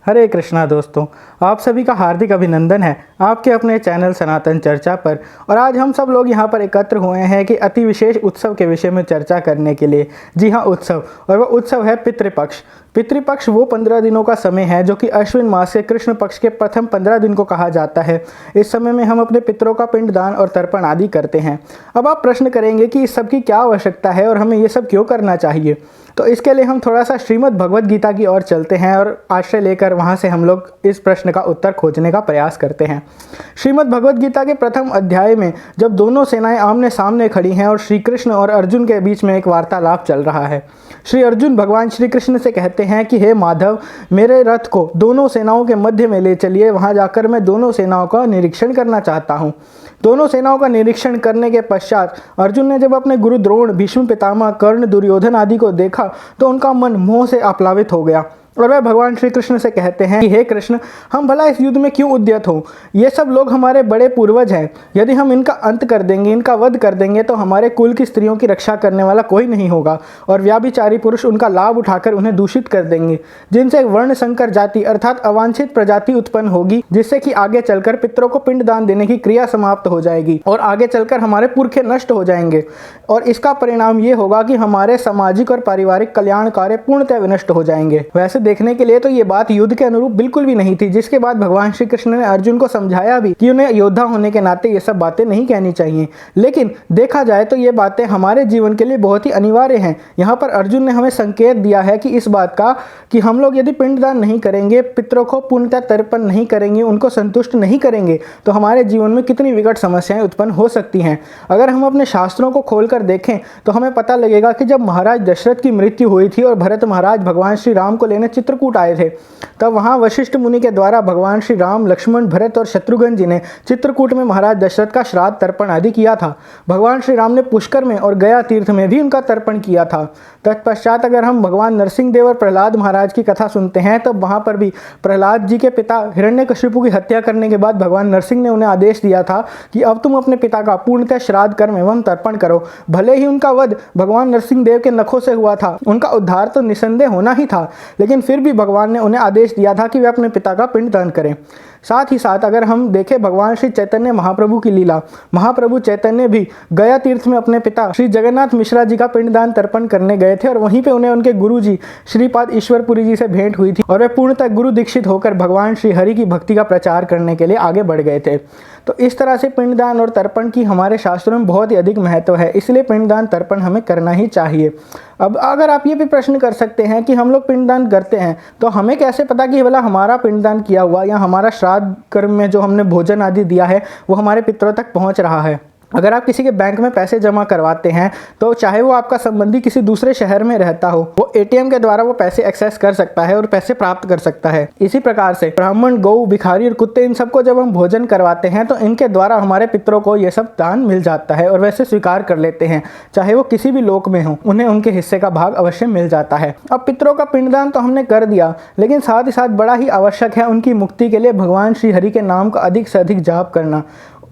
हरे कृष्णा दोस्तों, आप सभी का हार्दिक अभिनंदन है आपके अपने चैनल सनातन चर्चा पर। और आज हम सब लोग यहाँ पर एकत्र हुए हैं कि अति विशेष उत्सव के विषय में चर्चा करने के लिए। जी हाँ, उत्सव, और वह उत्सव है पितृपक्ष। पितृपक्ष वो 15 दिनों का समय है जो कि अश्विन मास के कृष्ण पक्ष के प्रथम 15 दिन को कहा जाता है। इस समय में हम अपने पितरों का पिंडदान और तर्पण आदि करते हैं। अब आप प्रश्न करेंगे कि इस सब की क्या आवश्यकता है और हमें ये सब क्यों करना चाहिए। तो इसके लिए हम थोड़ा सा श्रीमद् भगवद गीता की ओर चलते हैं और आश्रय लेकर वहाँ से हम लोग इस प्रश्न का उत्तर खोजने का प्रयास करते हैं। श्रीमद् भगवद गीता के प्रथम अध्याय में जब दोनों सेनाएं आमने सामने खड़ी हैं और श्री कृष्ण और अर्जुन के बीच में एक वार्तालाप चल रहा है। श्री अर्जुन भगवान श्री कृष्ण से कहते हैं कि हे माधव, मेरे रथ को दोनों सेनाओं के मध्य में ले चलिए, वहाँ जाकर मैं दोनों सेनाओं का निरीक्षण करना चाहता हूँ। दोनों सेनाओं का निरीक्षण करने के पश्चात अर्जुन ने जब अपने गुरु द्रोण, भीष्म पितामह, कर्ण, दुर्योधन आदि को देखा तो उनका मन मोह से आप्लावित हो गया और वह भगवान श्री कृष्ण से कहते हैं कि हे कृष्ण, हम भला इस युद्ध में क्यों उद्यत हो। ये सब लोग हमारे बड़े पूर्वज हैं। यदि हम इनका अंत कर देंगे, इनका वध कर देंगे तो हमारे कुल की स्त्रियों की रक्षा करने वाला कोई नहीं होगा और व्याभिचारी पुरुष उनका लाभ उठाकर उन्हें दूषित कर देंगे, जिनसे एक वर्ण संकर जाति अर्थात अवांछित प्रजाति उत्पन्न होगी, जिससे कि आगे चलकर पितरों को पिंडदान देने की क्रिया समाप्त हो जाएगी और आगे चलकर हमारे पुरखे नष्ट हो जाएंगे। और इसका परिणाम ये होगा कि हमारे सामाजिक और पारिवारिक कल्याण कार्य पूर्णतः विनष्ट हो जाएंगे। वैसे देखने के लिए तो ये बात युद्ध के अनुरूप बिल्कुल भी नहीं थी, जिसके बाद भगवान श्री कृष्ण ने अर्जुन को समझाया भी कि उन्हें योद्धा होने के नाते ये सब बातें नहीं कहनी चाहिए। लेकिन देखा जाए तो ये बातें हमारे जीवन के लिए बहुत ही अनिवार्य हैं। यहाँ पर अर्जुन ने हमें संकेत दिया है कि इस बात का कि हम लोग यदि पिंडदान नहीं करेंगे, पितरों को पूर्णतः तर्पण नहीं करेंगे, उनको संतुष्ट नहीं करेंगे तो हमारे जीवन में कितनी विकट समस्याएं उत्पन्न हो सकती हैं। अगर हम अपने शास्त्रों को खोलकर देखें तो हमें पता लगेगा कि जब महाराज दशरथ की मृत्यु हुई थी और भरत महाराज भगवान श्री राम को लेने चित्रकूट आए थे, तब वहां वशिष्ठ मुनि के द्वारा भगवान श्री राम, लक्ष्मण, भरत और शत्रुघ्न जी ने चित्रकूट में महाराज दशरथ का श्राद्ध तर्पण आदि किया था। भगवान श्री राम ने पुष्कर में और गया तीर्थ में भी उनका तर्पण किया था। तत्पश्चात अगर हम भगवान नरसिंह देव और प्रहलाद महाराज की कथा सुनते हैं तो वहां पर भी प्रहलाद जी के पिता हिरण्यकशिपु की हत्या करने के बाद भगवान नरसिंह ने उन्हें आदेश दिया था कि अब तुम अपने पिता का पूर्णतः श्राद्ध कर्म एवं तर्पण करो। भले ही उनका वध भगवान नरसिंह देव के नखों से हुआ था, उनका उद्धार तो निसंदेह होना ही था, लेकिन फिर भी भगवान ने उन्हें आदेश दिया था कि वे अपने पिता का पिंडदान करें। साथ ही साथ अगर हम देखें भगवान श्री चैतन्य महाप्रभु की लीला, महाप्रभु चैतन्य भी गया तीर्थ में अपने पिता श्री जगन्नाथ मिश्रा जी का पिंडदान तर्पण करने गए थे और वहीं पे उन्हें उनके गुरु जी श्रीपाद ईश्वरपुरी जी से भेंट हुई थी और वे पूर्णतः गुरु दीक्षित होकर भगवान श्री हरि की भक्ति का प्रचार करने के लिए आगे बढ़ गए थे। तो इस तरह से पिंडदान और तर्पण की हमारे शास्त्रों में बहुत ही अधिक महत्व है, इसलिए पिंडदान तर्पण हमें करना ही चाहिए। अब अगर आप ये भी प्रश्न कर सकते हैं कि हम लोग पिंडदान करते हैं तो हमें कैसे पता कि भला हमारा पिंडदान किया हुआ या हमारा श्राद्ध कर्म में जो हमने भोजन आदि दिया है वो हमारे पितरों तक पहुंच रहा है। अगर आप किसी के बैंक में पैसे जमा करवाते हैं तो चाहे वो आपका संबंधी किसी दूसरे शहर में रहता हो, वो एटीएम के द्वारा वो पैसे एक्सेस कर सकता है और पैसे प्राप्त कर सकता है। इसी प्रकार से ब्राह्मण, गौ, भिखारी और कुत्ते, इन सबको जब हम भोजन करवाते हैं तो इनके द्वारा हमारे पितरों को ये सब दान मिल जाता है और वैसे स्वीकार कर लेते हैं, चाहे वो किसी भी लोक में हो, उन्हें उनके हिस्से का भाग अवश्य मिल जाता है। अब पितरों का पिंडदान तो हमने कर दिया, लेकिन साथ ही साथ बड़ा ही आवश्यक है उनकी मुक्ति के लिए भगवान श्री हरि के नाम का अधिक से अधिक जाप करना,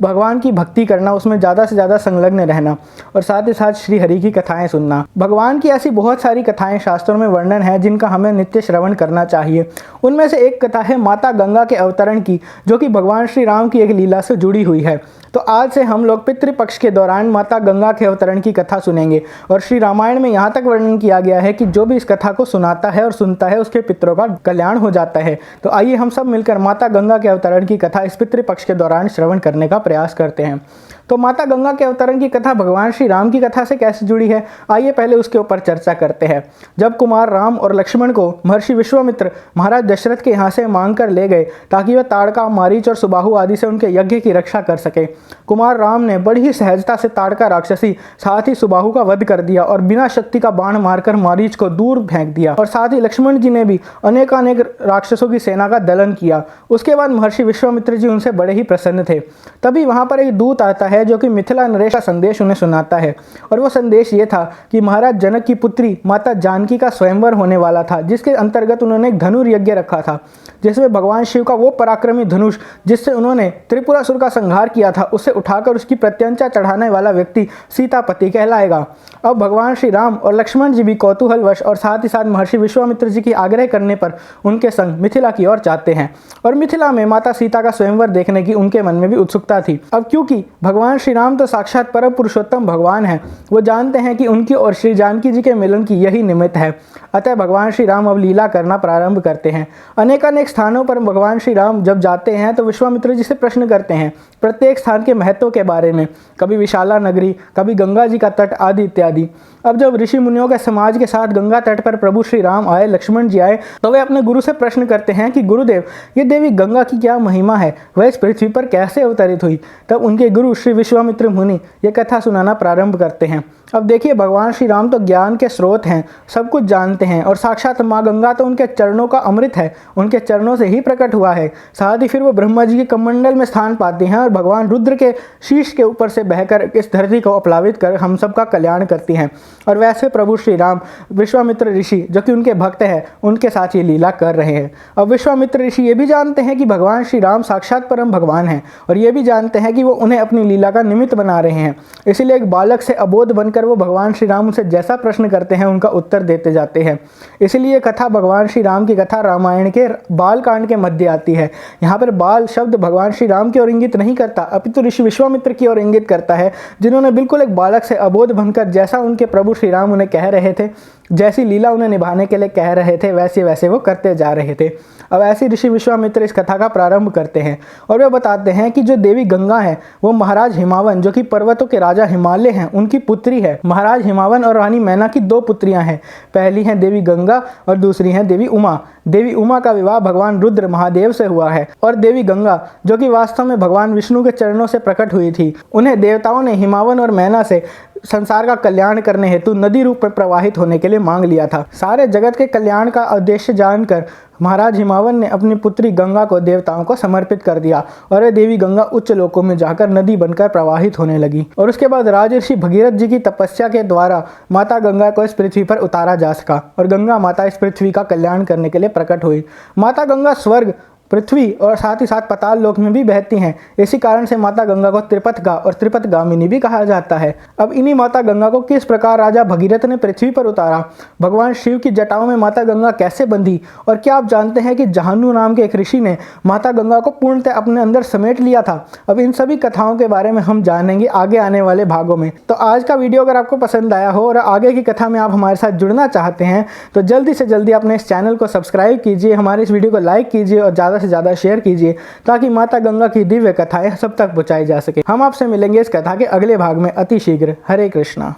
भगवान की भक्ति करना, उसमें ज़्यादा से ज़्यादा संलग्न रहना और साथ ही साथ श्री हरि की कथाएं सुनना। भगवान की ऐसी बहुत सारी कथाएं शास्त्रों में वर्णन है जिनका हमें नित्य श्रवण करना चाहिए। उनमें से एक कथा है माता गंगा के अवतरण की, जो कि भगवान श्री राम की एक लीला से जुड़ी हुई है। तो आज से हम लोग पितृपक्ष के दौरान माता गंगा के अवतरण की कथा सुनेंगे और श्री रामायण में यहाँ तक वर्णन किया गया है कि जो भी इस कथा को सुनाता है और सुनता है उसके पितरों का कल्याण हो जाता है। तो आइए हम सब मिलकर माता गंगा के अवतरण की कथा इस पितृपक्ष के दौरान श्रवण करने का प्रयास करते हैं। तो माता गंगा के अवतरण की कथा भगवान श्री राम की कथा से कैसे जुड़ी है, आइए पहले उसके ऊपर चर्चा करते हैं। जब कुमार राम और लक्ष्मण को महर्षि विश्वामित्र महाराज दशरथ के यहाँ से मांग कर ले गए ताकि वह ताड़का, मारीच और सुबाहु आदि से उनके यज्ञ की रक्षा कर सके, कुमार राम ने बड़ी ही सहजता से ताड़का राक्षसी साथ ही सुबाहु का वध कर दिया और बिना शक्ति का बाण मारकर मारीच को दूर फेंक दिया। और साथ ही लक्ष्मण जी ने भी अनेकानेक राक्षसों की सेना का दलन किया। उसके बाद महर्षि विश्वामित्र जी उनसे बड़े ही प्रसन्न थे। तभी वहां पर एक दूत आता है जो कि मिथिला नरेश का संदेश उन्हें सुनाता है। और वो संदेश ये था कि महाराज जनक की पुत्री माता जानकी का स्वयंवर होने वाला था, जिसके अंतर्गत उन्होंने एक धनुर यज्ञ रखा था, जिसमें भगवान शिव का वो पराक्रमी धनुष जिससे उन्होंने त्रिपुरासुर का संहार किया था, उसे उठाकर उसकी प्रत्यंचा चढ़ाने वाला व्यक्ति सीतापति कहलाएगा। अब भगवान श्री राम और लक्ष्मण जी भी कौतूहलवश और साथ ही साथ महर्षि विश्वामित्र जी की आग्रह करने पर उनके संग मिथिला की ओर जाते हैं और मिथिला में माता सीता का स्वयंवर देखने की उनके मन में भी उत्सुकता थी। अब क्योंकि भगवान श्री राम तो साक्षात परम पुरुषोत्तम भगवान हैं, वो जानते हैं कि उनकी और श्री जानकी जी के मिलन की यही निमित्त है। अतः भगवान श्री राम अब लीला करना प्रारंभ करते हैं। अनेकानेक स्थानों पर भगवान श्री राम जब जाते हैं तो विश्वामित्र जी से प्रश्न करते हैं प्रत्येक स्थान के महत्व के बारे में, कभी विशाला नगरी, कभी गंगा जी का तट आदि इत्यादि। अब जब ऋषि मुनियों के समाज के साथ गंगा तट पर प्रभु श्री राम आए, लक्ष्मण जी आए, तो वे अपने गुरु से प्रश्न करते हैं कि गुरुदेव, ये देवी गंगा की क्या महिमा है, वह इस पृथ्वी पर कैसे अवतरित हुई। तब उनके गुरु श्री विश्वामित्र मुनि ये कथा सुनाना प्रारंभ करते हैं। अब देखिए, भगवान श्री राम तो ज्ञान के स्रोत हैं, सब कुछ जानते हैं और साक्षात माँ गंगा तो उनके चरणों का अमृत है, उनके चरणों से ही प्रकट हुआ है। साथ ही फिर वो ब्रह्मा जी के कमंडल में स्थान पाती हैं और भगवान रुद्र के शीश के ऊपर से बहकर इस धरती को अपलावित कर हम सब का कल्याण करती हैं। और वैसे प्रभु श्री राम विश्वामित्र ऋषि जो कि उनके भक्त हैं, उनके साथ ये लीला कर रहे हैं। अब विश्वामित्र ऋषि ये भी जानते हैं कि भगवान श्री राम साक्षात परम भगवान हैं और ये भी जानते हैं कि वो उन्हें अपनी लीला का निमित्त बना रहे हैं। इसीलिए एक बालक से अबोध बनकर वो भगवान श्री राम उनसे जैसा प्रश्न करते हैं उनका उत्तर देते जाते हैं। इसलिए कथा भगवान श्री राम की कथा रामायण के बाल कांड के मध्य आती है। यहाँ पर बाल शब्द भगवान श्री राम की ओर इंगित नहीं करता, अपितु ऋषि विश्वामित्र की ओर इंगित करता है, जिन्होंने बिल्कुल एक बालक से अबोध बनकर जैसा उनके प्रभु श्री राम उन्हें कह रहे थे, जैसी लीला उन्हें निभाने के लिए कह रहे थे, वैसे वैसे वो करते जा रहे थे। अब ऐसे ऋषि विश्वामित्र इस कथा का प्रारंभ करते हैं और वे बताते हैं कि जो देवी गंगा है वो महाराज हिमावन जो कि पर्वतों के राजा हिमालय हैं उनकी पुत्री है। महाराज हिमावन और रानी मैना की दो पुत्रियां हैं, पहली हैं देवी गंगा और दूसरी हैं देवी उमा। देवी उमा का विवाह भगवान रुद्र महादेव से हुआ है और देवी गंगा जो कि वास्तव में भगवान विष्णु के चरणों से प्रकट हुई थी, उन्हें देवताओं ने हिमावन और मैना से संसार का कल्याण करने हेतु नदी रूप में प्रवाहित होने के लिए मांग लिया था। सारे जगत के कल्याण का उद्देश्य जानकर महाराज हिमावन ने अपनी पुत्री गंगा को देवताओं को समर्पित कर दिया और वह देवी गंगा उच्च लोकों में जाकर नदी बनकर प्रवाहित होने लगी। और उसके बाद राजर्षि भगीरथ जी की तपस्या के द्वारा माता गंगा को इस पृथ्वी पर उतारा जा सका और गंगा माता इस पृथ्वी का कल्याण करने के लिए प्रकट हुई। माता गंगा स्वर्ग, पृथ्वी और साथ ही साथ पाताल लोक में भी बहती हैं। इसी कारण से माता गंगा को त्रिपथगा और त्रिपथगामिनी भी कहा जाता है। अब इन्हीं माता गंगा को किस प्रकार राजा भगीरथ ने पृथ्वी पर उतारा, भगवान शिव की जटाओं में माता गंगा कैसे बंधी, और क्या आप जानते हैं कि जहानु नाम के एक ऋषि ने माता गंगा को पूर्णतः अपने अंदर समेट लिया था। अब इन सभी कथाओं के बारे में हम जानेंगे आगे आने वाले भागों में। तो आज का वीडियो अगर आपको पसंद आया हो और आगे की कथा में आप हमारे साथ जुड़ना चाहते हैं तो जल्दी से जल्दी अपने इस चैनल को सब्सक्राइब कीजिए, हमारे इस वीडियो को लाइक कीजिए और ज़्यादा से ज़्यादा शेयर कीजिए ताकि माता गंगा की दिव्य कथाएं सब तक पहुंचाई जा सके। हम आपसे मिलेंगे इस कथा के अगले भाग में अति शीघ्र। हरे कृष्णा।